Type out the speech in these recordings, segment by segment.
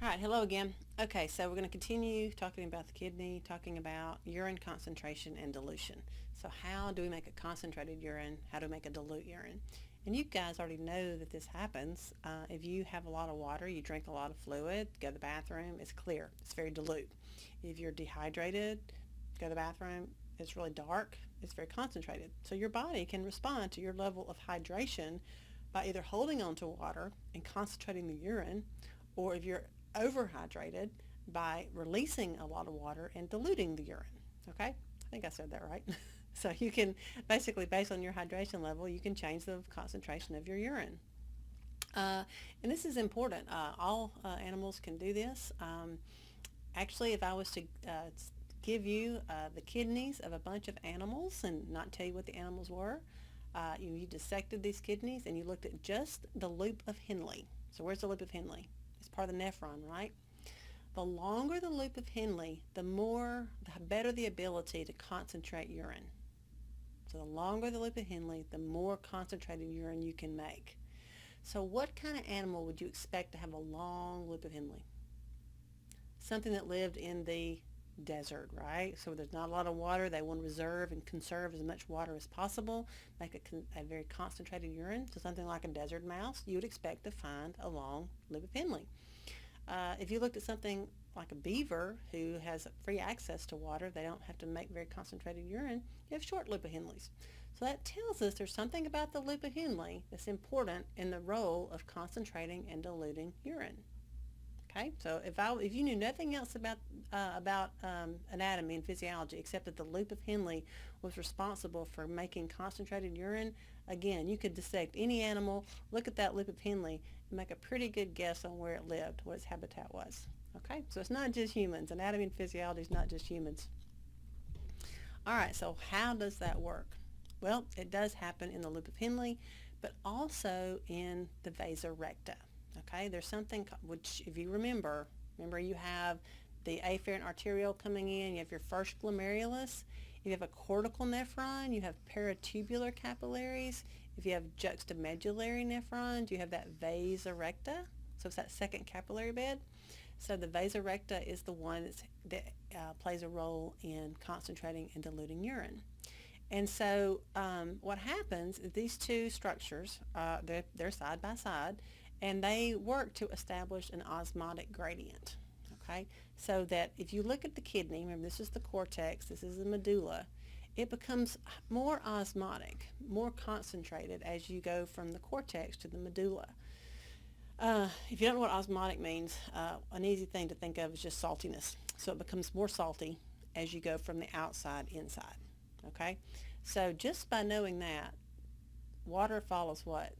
All right, hello again. Okay, so we're going to continue talking about the kidney, talking about urine concentration and dilution. So how do we make a concentrated urine? How do we make a dilute urine? And you guys already know that this happens. If you have a lot of water, you drink a lot of fluid, go to the bathroom, it's clear. It's very dilute. If you're dehydrated, go to the bathroom, it's really dark, it's very concentrated. So your body can respond to your level of hydration by either holding on to water and concentrating the urine, or if you're overhydrated, by releasing a lot of water and diluting the urine. Okay, I think I said that right. So you can basically, based on your hydration level, you can change the concentration of your urine. And this is important. All animals can do this. Actually, if I was to give you the kidneys of a bunch of animals and not tell you what the animals were, you dissected these kidneys and you looked at just the loop of Henle. So where's the loop of Henle? It's part of the nephron, right? The longer the loop of Henle, the better the ability to concentrate urine. So the longer the loop of Henle, the more concentrated urine you can make. So what kind of animal would you expect to have a long loop of Henle? Something that lived in the desert, right? So there's not a lot of water. They want to reserve and conserve as much water as possible, make a very concentrated urine. So something like a desert mouse, you would expect to find a long loop of Henle. If you looked at something like a beaver who has free access to water, they don't have to make very concentrated urine, you have short loop of Henles. So that tells us there's something about the loop of Henle that's important in the role of concentrating and diluting urine. Okay, so if you knew nothing else about anatomy and physiology except that the loop of Henle was responsible for making concentrated urine, again, you could dissect any animal, look at that loop of Henle, and make a pretty good guess on where it lived, what its habitat was. Okay, so it's not just humans. Anatomy and physiology is not just humans. All right, so how does that work? Well, it does happen in the loop of Henle, but also in the vasa recta. Okay, there's something which, if you remember you have the afferent arteriole coming in, you have your first glomerulus, you have a cortical nephron, you have paratubular capillaries, if you have juxtamedullary nephrons, you have that vasa recta, so it's that second capillary bed. So the vasa recta is the one that plays a role in concentrating and diluting urine. And so what happens is these two structures, they're side by side, and they work to establish an osmotic gradient. Okay, so that if you look at the kidney, remember this is the cortex, this is the medulla, it becomes more osmotic, more concentrated as you go from the cortex to the medulla. If you don't know what osmotic means, an easy thing to think of is just saltiness. So it becomes more salty as you go from the outside inside. Okay, so just by knowing that, water follows what?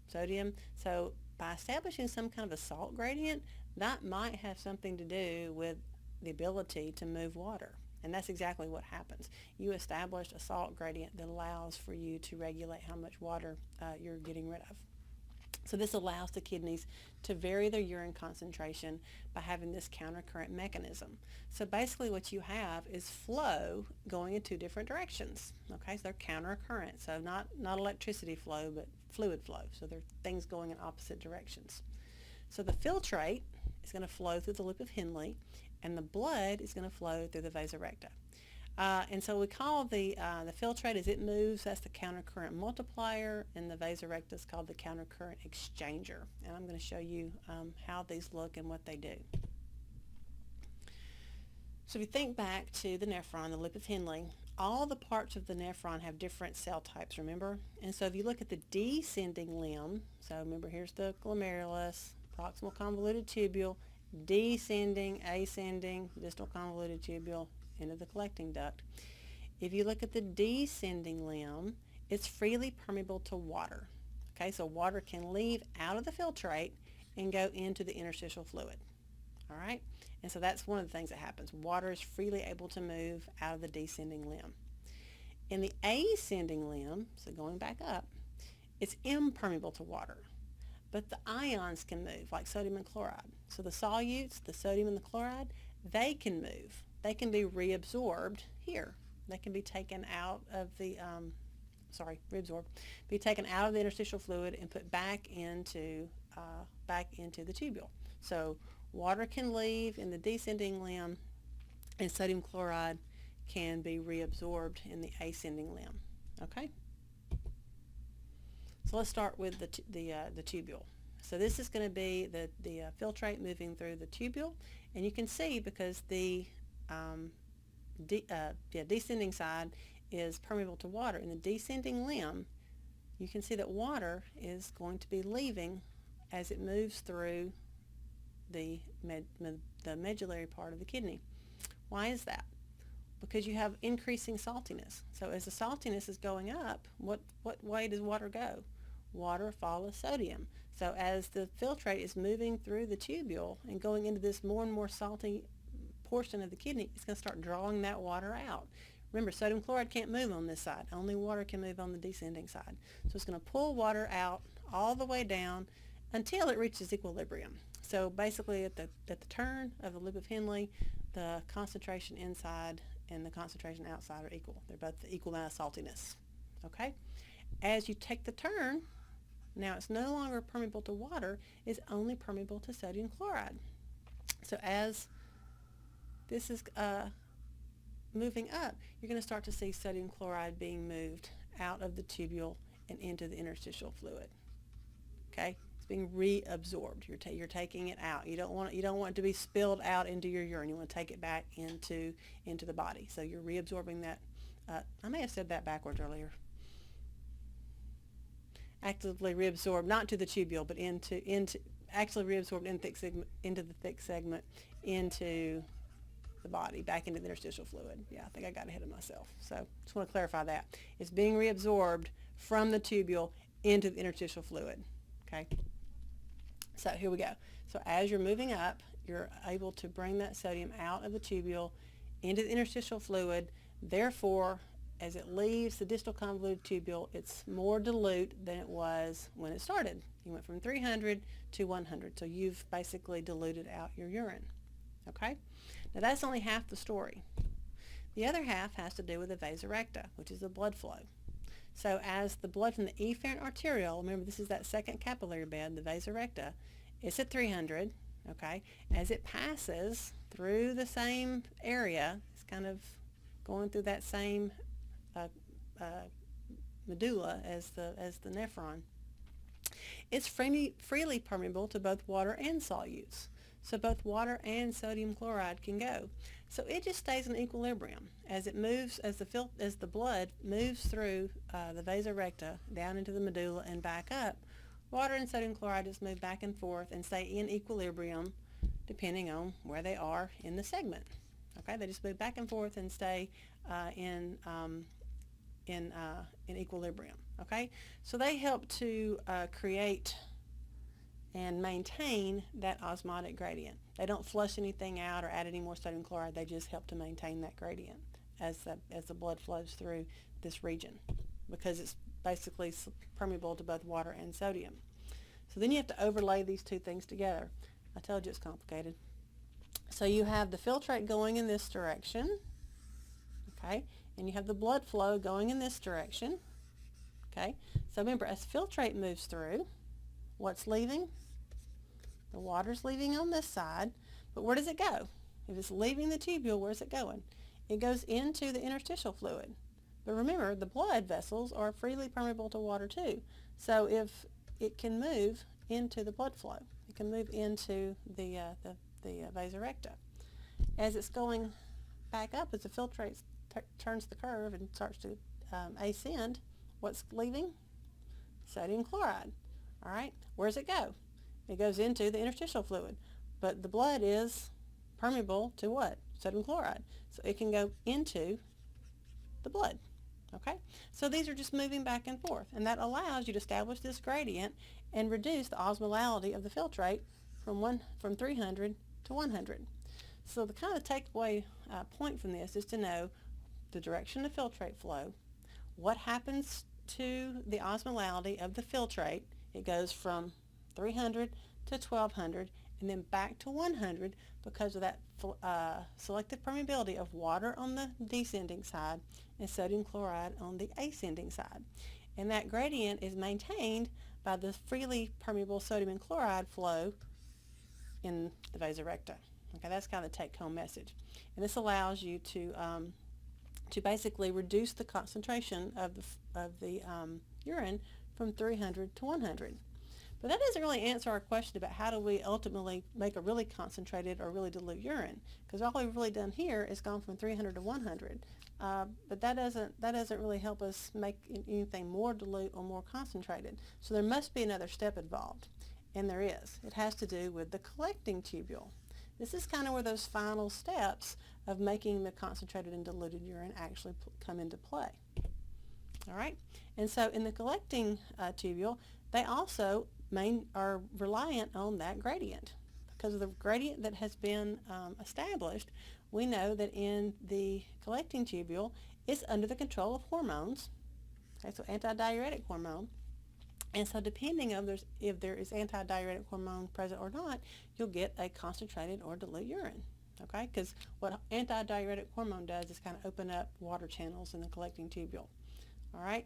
Sodium. So by establishing some kind of a salt gradient, that might have something to do with the ability to move water. And that's exactly what happens. You establish a salt gradient that allows for you to regulate how much water you're getting rid of. So this allows the kidneys to vary their urine concentration by having this countercurrent mechanism. So basically what you have is flow going in two different directions. Okay, so they're countercurrent. So not electricity flow, but fluid flow. So they're things going in opposite directions. So the filtrate is going to flow through the loop of Henle, and the blood is going to flow through the vasa recta. And so we call the filtrate, as it moves, that's the countercurrent multiplier, and the vasa recta is called the countercurrent exchanger. And I'm going to show you how these look and what they do. So if you think back to the nephron, the loop of Henle, all the parts of the nephron have different cell types, remember? And so if you look at the descending limb, so remember here's the glomerulus, proximal convoluted tubule, descending, ascending, distal convoluted tubule, into the collecting duct. If you look at the descending limb, it's freely permeable to water. Okay, so water can leave out of the filtrate and go into the interstitial fluid. All right, and so that's one of the things that happens. Water is freely able to move out of the descending limb. In the ascending limb, so going back up, it's impermeable to water, but the ions can move, like sodium and chloride. So the solutes, the sodium and the chloride, they can move. They can be reabsorbed here. They can be taken out of the, be taken out of the interstitial fluid and put back into the tubule. So Water can leave in the descending limb, and sodium chloride can be reabsorbed in the ascending limb. Okay? So let's start with the tubule. So this is going to be the filtrate moving through the tubule, and you can see because the descending side is permeable to water. In the descending limb, you can see that water is going to be leaving as it moves through the medullary part of the kidney. Why is that? Because you have increasing saltiness. So as the saltiness is going up, what way does water go? Water follows sodium. So as the filtrate is moving through the tubule and going into this more and more salty portion of the kidney, it's going to start drawing that water out. Remember, sodium chloride can't move on this side. Only water can move on the descending side. So it's going to pull water out all the way down until it reaches equilibrium. So basically at the turn of the loop of Henle, the concentration inside and the concentration outside are equal. They're both the equal amount of saltiness. Okay? As you take the turn, now it's no longer permeable to water, it's only permeable to sodium chloride. So as this is moving up, you're going to start to see sodium chloride being moved out of the tubule and into the interstitial fluid. Okay? It's being reabsorbed. You're taking it out. You don't want it to be spilled out into your urine. You want to take it back into the body. So you're reabsorbing that. I may have said that backwards earlier. Actively reabsorbed, not to the tubule, but actually reabsorbed into the thick segment, into the body, back into the interstitial fluid. Yeah, I think I got ahead of myself. So just want to clarify that. It's being reabsorbed from the tubule into the interstitial fluid. Okay? So here we go. So as you're moving up, you're able to bring that sodium out of the tubule into the interstitial fluid. Therefore, as it leaves the distal convoluted tubule, it's more dilute than it was when it started. You went from 300 to 100. So you've basically diluted out your urine. Okay? Now that's only half the story. The other half has to do with the vasa recta, which is the blood flow. So as the blood from the efferent arteriole, remember this is that second capillary bed, the vasa recta, it's at 300, okay? As it passes through the same area, it's kind of going through that same medulla as the nephron. It's freely permeable to both water and solutes. So both water and sodium chloride can go. So it just stays in equilibrium as it moves, as the blood moves through the vasa recta down into the medulla and back up. Water and sodium chloride just move back and forth and stay in equilibrium depending on where they are in the segment. Okay, they just move back and forth and stay in equilibrium. Okay, so they help to create and maintain that osmotic gradient. They don't flush anything out or add any more sodium chloride. They just help to maintain that gradient as the blood flows through this region, because it's basically permeable to both water and sodium. So then you have to overlay these two things together. I told you it's complicated. So you have the filtrate going in this direction, okay, and you have the blood flow going in this direction, okay. So remember, as filtrate moves through, what's leaving? The water's leaving on this side, but where does it go? If it's leaving the tubule, where's it going? It goes into the interstitial fluid. But remember, the blood vessels are freely permeable to water too. So if it can move into the blood flow, it can move into the vasa recta. As it's going back up, as the filtrate turns the curve and starts to ascend, what's leaving? Sodium chloride. All right, where's it go? It goes into the interstitial fluid, but the blood is permeable to what? Sodium chloride. So it can go into the blood. Okay, so these are just moving back and forth, and that allows you to establish this gradient and reduce the osmolality of the filtrate from 300 to 100. So the kind of takeaway point from this is to know the direction of filtrate flow, what happens to the osmolality of the filtrate. It goes from 300 to 1200 and then back to 100 because of that selective permeability of water on the descending side and sodium chloride on the ascending side. And that gradient is maintained by the freely permeable sodium and chloride flow in the vasorecta. Okay, that's kind of the take-home message. And this allows you to basically reduce the concentration of the urine from 300 to 100. But that doesn't really answer our question about how do we ultimately make a really concentrated or really dilute urine, because all we've really done here is gone from 300 to 100. But that doesn't really help us make anything more dilute or more concentrated. So there must be another step involved, and there is. It has to do with the collecting tubule. This is kind of where those final steps of making the concentrated and diluted urine actually come into play. All right, and so in the collecting tubule, they also are reliant on that gradient. Because of the gradient that has been established, we know that in the collecting tubule, it's under the control of hormones, okay, so antidiuretic hormone. And so depending on if there is antidiuretic hormone present or not, you'll get a concentrated or dilute urine, okay? Because what antidiuretic hormone does is kind of open up water channels in the collecting tubule, all right?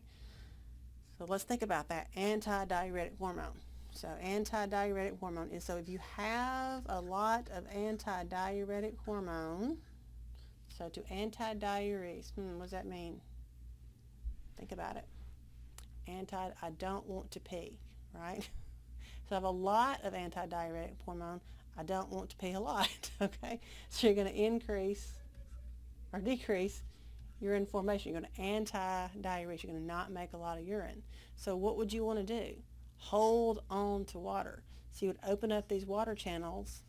So let's think about that, antidiuretic hormone. So antidiuretic hormone is, so if you have a lot of antidiuretic hormone, so to antidiurese, what does that mean? Think about it. I don't want to pee, right? So I have a lot of antidiuretic hormone. I don't want to pee a lot, okay? So you're going to increase or decrease urine formation. You're going to anti-diurese. You're going to not make a lot of urine. So what would you want to do? Hold on to water. So you would open up these water channels,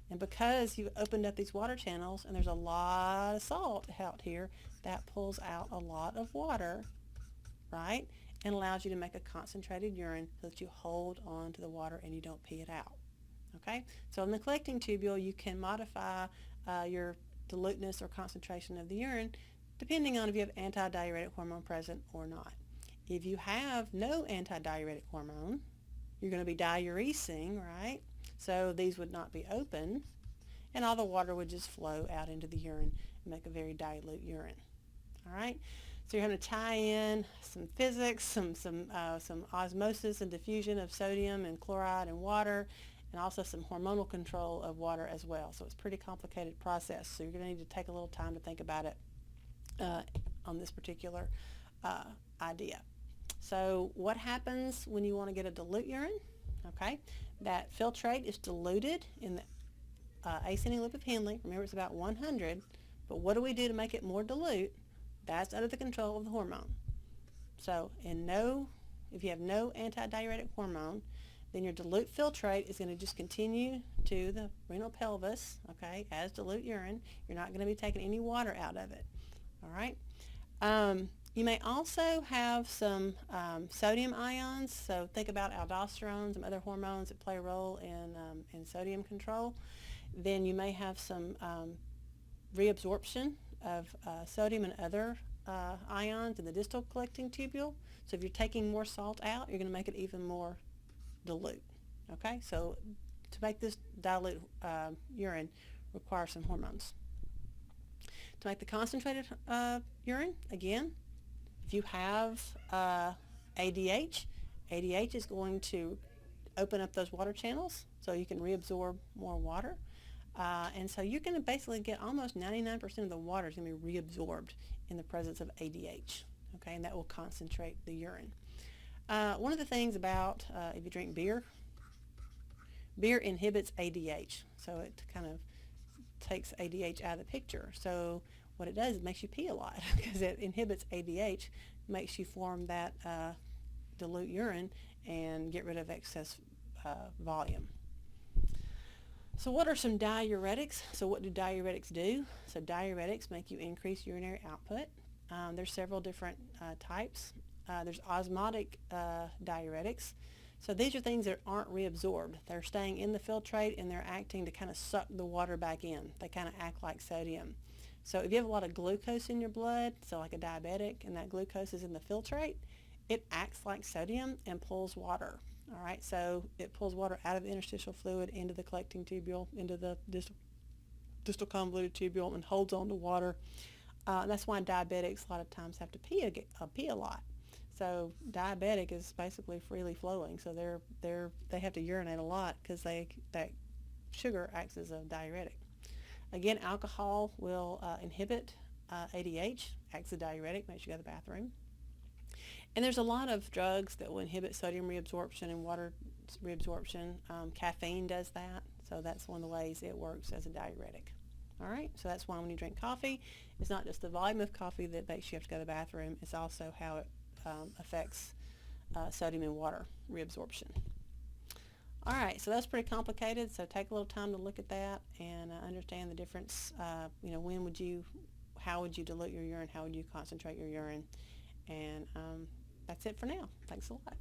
and because you've opened up these water channels and there's a lot of salt out here, that pulls out a lot of water, right, and allows you to make a concentrated urine so that you hold on to the water and you don't pee it out. Okay, so in the collecting tubule, you can modify your diluteness or concentration of the urine depending on if you have antidiuretic hormone present or not. If you have no antidiuretic hormone, you're going to be diuresing, right? So these would not be open, and all the water would just flow out into the urine and make a very dilute urine. All right. So you're going to tie in some physics, some osmosis and diffusion of sodium and chloride and water, and also some hormonal control of water as well. So it's a pretty complicated process. So you're going to need to take a little time to think about it on this particular idea. So what happens when you want to get a dilute urine? Okay, that filtrate is diluted in the ascending loop of Henle. Remember, it's about 100. But what do we do to make it more dilute? That's under the control of the hormone. So if you have no antidiuretic hormone, then your dilute filtrate is going to just continue to the renal pelvis, okay, as dilute urine. You're not going to be taking any water out of it, all right? You may also have some sodium ions, so think about aldosterone, some other hormones that play a role in sodium control. Then you may have some reabsorption of sodium and other ions in the distal collecting tubule. So if you're taking more salt out, you're going to make it even more dilute. Okay, so to make this dilute urine requires some hormones. To make the concentrated urine, again, if you have ADH, ADH is going to open up those water channels so you can reabsorb more water. And so you're going to basically get almost 99% of the water is going to be reabsorbed in the presence of ADH, okay, and that will concentrate the urine. One of the things about if you drink beer inhibits ADH, so it kind of takes ADH out of the picture. So what it does is it makes you pee a lot because it inhibits ADH, makes you form that dilute urine and get rid of excess volume. So what are some diuretics? So what do diuretics do? So diuretics make you increase urinary output. There's several different types. There's osmotic diuretics. So these are things that aren't reabsorbed. They're staying in the filtrate and they're acting to kind of suck the water back in. They kind of act like sodium. So if you have a lot of glucose in your blood, so like a diabetic, and that glucose is in the filtrate, it acts like sodium and pulls water. All right, so it pulls water out of the interstitial fluid into the collecting tubule, into the distal convoluted tubule, and holds on to water. That's why diabetics a lot of times have to pee a lot. So diabetic is basically freely flowing, so they have to urinate a lot because that sugar acts as a diuretic. Again, alcohol will inhibit ADH, acts as a diuretic, makes you go to the bathroom. And there's a lot of drugs that will inhibit sodium reabsorption and water reabsorption. Caffeine does that, so that's one of the ways it works as a diuretic. All right, so that's why when you drink coffee, it's not just the volume of coffee that makes you have to go to the bathroom, it's also how it affects sodium and water reabsorption. All right, so that's pretty complicated, so take a little time to look at that and understand the difference. How would you dilute your urine, how would you concentrate your urine, and that's it for now. Thanks a lot.